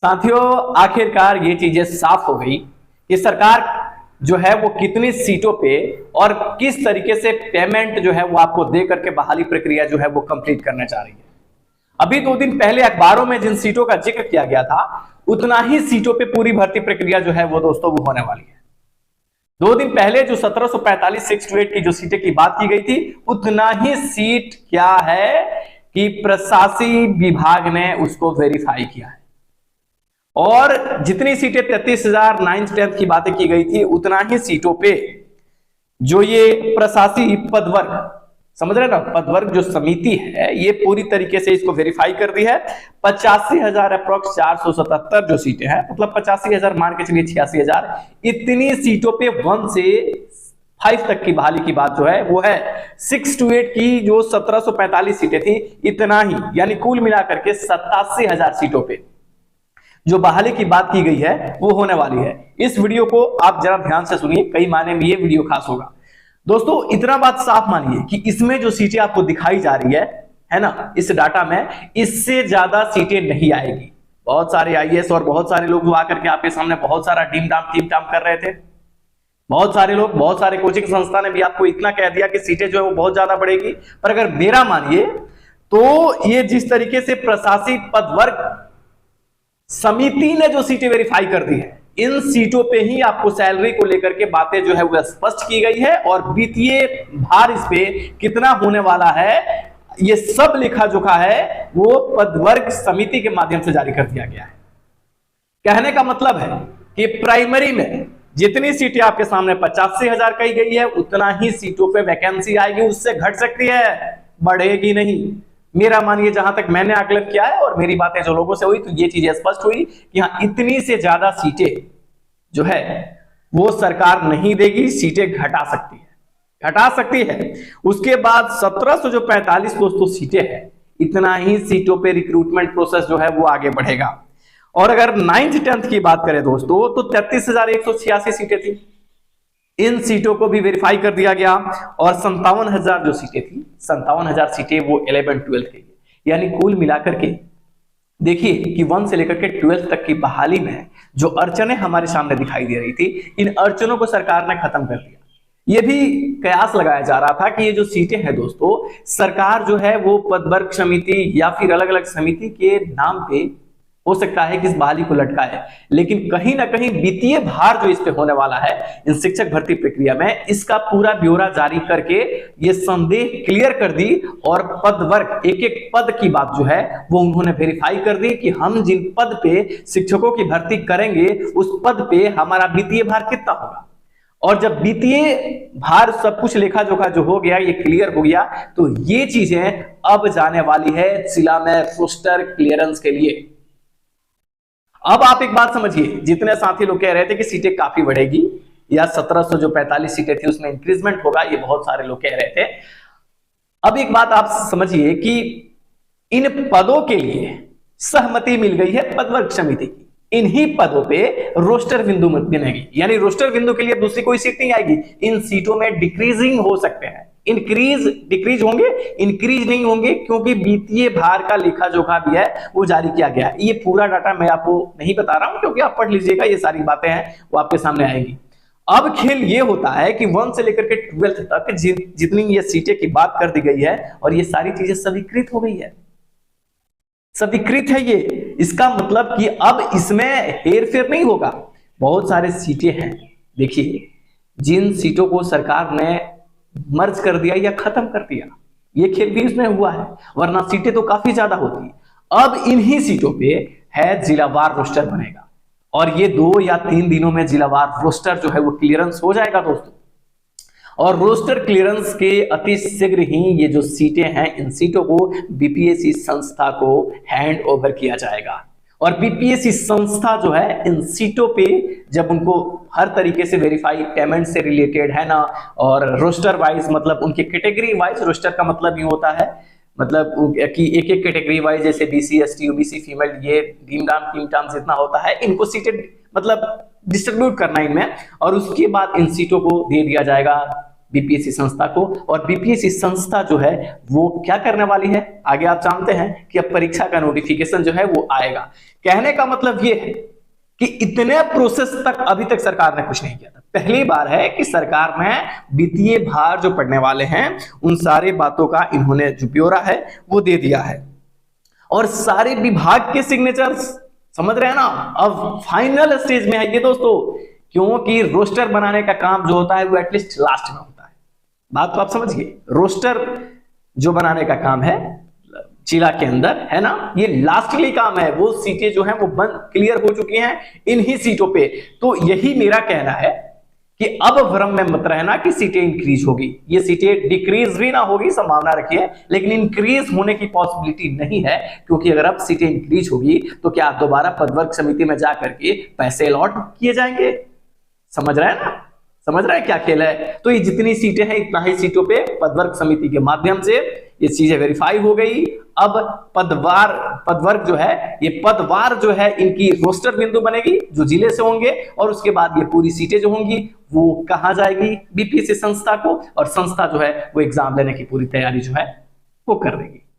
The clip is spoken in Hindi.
साथियों, आखिरकार ये चीजें साफ हो गई कि सरकार जो है वो कितनी सीटों पे और किस तरीके से पेमेंट जो है वो आपको दे करके बहाली प्रक्रिया जो है वो कंप्लीट करना चाह रही है। अभी 2 दिन पहले अखबारों में जिन सीटों का जिक्र किया गया था उतना ही सीटों पे पूरी भर्ती प्रक्रिया जो है वो दोस्तों वो होने वाली है। 2 दिन पहले जो 1745 6 to 8 की जो सीटें की बात की गई थी उतना ही सीट क्या है कि प्रशासकीय विभाग ने उसको वेरीफाई किया है। और जितनी सीटें 33,000 9th 10th की बातें की गई थी उतना ही सीटों पे जो ये प्रशासकीय पदवर्ग, समझ रहे ना, पदवर्ग जो समिति है ये पूरी तरीके से इसको वेरीफाई कर दी है। 85,000 अप्रोक्स 477 जो सीटें हैं, मतलब 85,000 मान के चलिए 86,000, इतनी सीटों पे 1 से 5 तक की बहाली की बात जो है वो है। 6 to 8 की जो 1745 सीटें थी इतना ही, यानी कुल मिलाकर के 87,000 सीटों पे जो बहाली की बात की गई है वो होने वाली है। इस वीडियो को आप जरा ध्यान से सुनिए, कई मायने में ये वीडियो खास होगा। दोस्तों इतना बात साफ मानिए कि इसमें जो सीटें आपको दिखाई जा रही है ना, इस डाटा में इससे ज्यादा सीटें नहीं आएगी। बहुत सारे आईएएस और बहुत सारे लोग आकर के आपके सामने बहुत सारा टीम टाम कर रहे थे। बहुत सारे लोग, बहुत सारे कोचिंग संस्था ने भी आपको इतना कह दिया कि सीटें जो है वो बहुत ज्यादा बढ़ेगी। पर अगर मेरा मानिए तो ये जिस तरीके से प्रशासनिक पदवर्ग समिति ने जो सीटें वेरीफाई कर दी है, इन सीटों पे ही आपको सैलरी को लेकर के बातें जो है वो स्पष्ट की गई है और वित्तीय भार इस पे कितना होने वाला है ये सब लिखा जोखा है वो पदवर्ग समिति के माध्यम से जारी कर दिया गया है। कहने का मतलब है कि प्राइमरी में जितनी सीटें आपके सामने 85,000 कही गई है उतना ही सीटों पे वैकेंसी आएगी, उससे घट सकती है, बढ़ेगी नहीं। मेरा मानिए जहां तक मैंने आकलन किया है और मेरी बातें जो लोगों से हुई तो ये चीजें स्पष्ट हुई कि हाँ इतनी से ज्यादा सीटें जो है वो सरकार नहीं देगी, सीटें घटा सकती है। उसके बाद 1745 दोस्तों सीटें हैं, इतना ही सीटों पे रिक्रूटमेंट प्रोसेस जो है वो आगे बढ़ेगा। और अगर 9th 10th की बात करें दोस्तों तो 33,186 सीटें थी, इन सीटों को भी वेरीफाई कर दिया गया। और 57,000 जो सीटें थी, 57,000 सीटें वो 11th 12th के लिए, यानी कुल मिलाकर के देखिए कि 1 से लेकर के 12th तक की बहाली में जो अड़चनें हमारे सामने दिखाई दे रही थी, इन अड़चनों को सरकार ने खत्म कर दिया। ये भी कयास लगाया जा रहा था कि ये जो सीटें हैं दोस्तों, सरकार जो है वो पदवर्ग समिति या फिर अलग अलग समिति के नाम पे हो सकता है कि इस बहाली को लटकाए, लेकिन कहीं ना कहीं वित्तीय भार जो इस पे होने वाला है इन शिक्षक भर्ती प्रक्रिया में, इसका पूरा ब्यौरा जारी करके ये संदेह क्लियर कर दी। और पदवर्ग एक एक पद की बात जो है वो उन्होंने वेरीफाई कर दी कि हम जिन पद पे शिक्षकों की भर्ती करेंगे उस पद पे हमारा वित्तीय भार कितना होगा। और जब वित्तीय भार सब कुछ लेखा जोखा जो हो गया, ये क्लियर हो गया, तो ये चीजें अब जाने वाली है जिला में रोस्टर क्लियरेंस के लिए। अब आप एक बात समझिए, जितने साथी लोग कह रहे थे कि सीटें काफी बढ़ेगी या 1745 सीटें थी उसमें इंक्रीजमेंट होगा, ये बहुत सारे लोग कह रहे थे। अब एक बात आप समझिए कि इन पदों के लिए सहमति मिल गई है पदवर्ग समिति की। इन्हीं पदों पे रोस्टर बिंदु बनेगी, यानी रोस्टर बिंदु के लिए दूसरी कोई सीट नहीं आएगी। इन सीटों में डिक्रीजिंग हो सकते हैं, डिक्रीज होंगे, इंक्रीज नहीं होंगे, क्योंकि वित्तीय भार का लेखा जोखा भी है वो जारी किया गया है। ये पूरा डाटा मैं आपको नहीं बता रहा हूं क्योंकि आप पढ़ लीजिएगा, ये सारी बातें हैं वो आपके सामने आएंगी। अब खेल ये होता है कि 1 से लेकर के 12th तक जितनी ये सीटें की बात कर दी गई है और ये सारी चीजें स्वीकृत हो गई है, स्वीकृत है ये। इसका मतलब कि अब इसमें हेरफेर नहीं होगा। बहुत सारे सीटें हैं, देखिए जिन सीटों को सरकार ने मर्ज कर दिया या खत्म कर दिया, ये खेल भी इसमें हुआ है, वरना सीटें तो काफी ज्यादा होती। अब इन्हीं सीटों पे है जिलावार रोस्टर बनेगा और ये 2 या 3 दिनों में जिलावार रोस्टर जो है वो क्लियरेंस हो जाएगा दोस्तों। और रोस्टर क्लियरेंस के अति शीघ्र ही ये जो सीटें हैं इन सीटों को बीपीएससी संस्था को हैंड ओवर किया जाएगा। और बीपीएससी संस्था जो है इन सीटों पे जब उनको हर तरीके से वेरीफाई, पेमेंट से रिलेटेड है ना, और रोस्टर वाइज मतलब उनके कैटेगरी वाइज, रोस्टर का मतलब ये होता है मतलब कि एक एक कैटेगरी वाइज, जैसे बीसी एसटी ओबीसी फीमेल, ये टीम टाम जितना होता है, इनको सीटें मतलब डिस्ट्रीब्यूट करना इनमें, और उसके बाद इन सीटों को दे दिया जाएगा बीपीएससी संस्था को। और बीपीएससी संस्था जो है वो क्या करने वाली है, आगे आप जानते हैं कि अब परीक्षा का नोटिफिकेशन जो है वो आएगा। कहने का मतलब ये है कि इतने प्रोसेस तक अभी तक सरकार ने कुछ नहीं किया था। पहली बार है कि सरकार ने वित्तीय भार जो पड़ने वाले हैं उन सारी बातों का इन्होंने जो ब्यौरा है वो दे दिया है, और सारे विभाग के सिग्नेचर्स, समझ रहे हैं ना, अब फाइनल स्टेज में है ये दोस्तों, क्योंकि रोस्टर बनाने का काम जो होता है वो एटलीस्ट लास्ट में होता है। बात तो आप समझिए, रोस्टर जो बनाने का काम है जिला के अंदर, है ना, ये लास्टली काम है। वो सीटें जो हैं वो बंद क्लियर हो चुकी हैं इन्हीं सीटों पे। तो यही मेरा कहना है कि अब भ्रम में मत रहना कि सीटें इंक्रीज होगी, ये सीटें डिक्रीज भी ना होगी, संभावना रखिए, लेकिन इंक्रीज होने की पॉसिबिलिटी नहीं है, क्योंकि अगर अब सीटें इंक्रीज होगी तो क्या दोबारा पदवर्ग समिति में जाकर के पैसे अलॉट किए जाएंगे? समझ रहे हैं ना, समझ रहे हैं क्या खेल है? तो ये जितनी सीटें हैं इतना ही सीटों पे पदवर्ग समिति के माध्यम से ये चीजें वेरीफाई हो गई। अब पदवर्ग जो है, ये पदवार जो है इनकी रोस्टर बिंदु बनेगी जो जिले से होंगे, और उसके बाद ये पूरी सीटें जो होंगी वो कहां जाएगी, बीपीएससी संस्था को, और संस्था जो है वो एग्जाम लेने की पूरी तैयारी जो है वो कर देगी।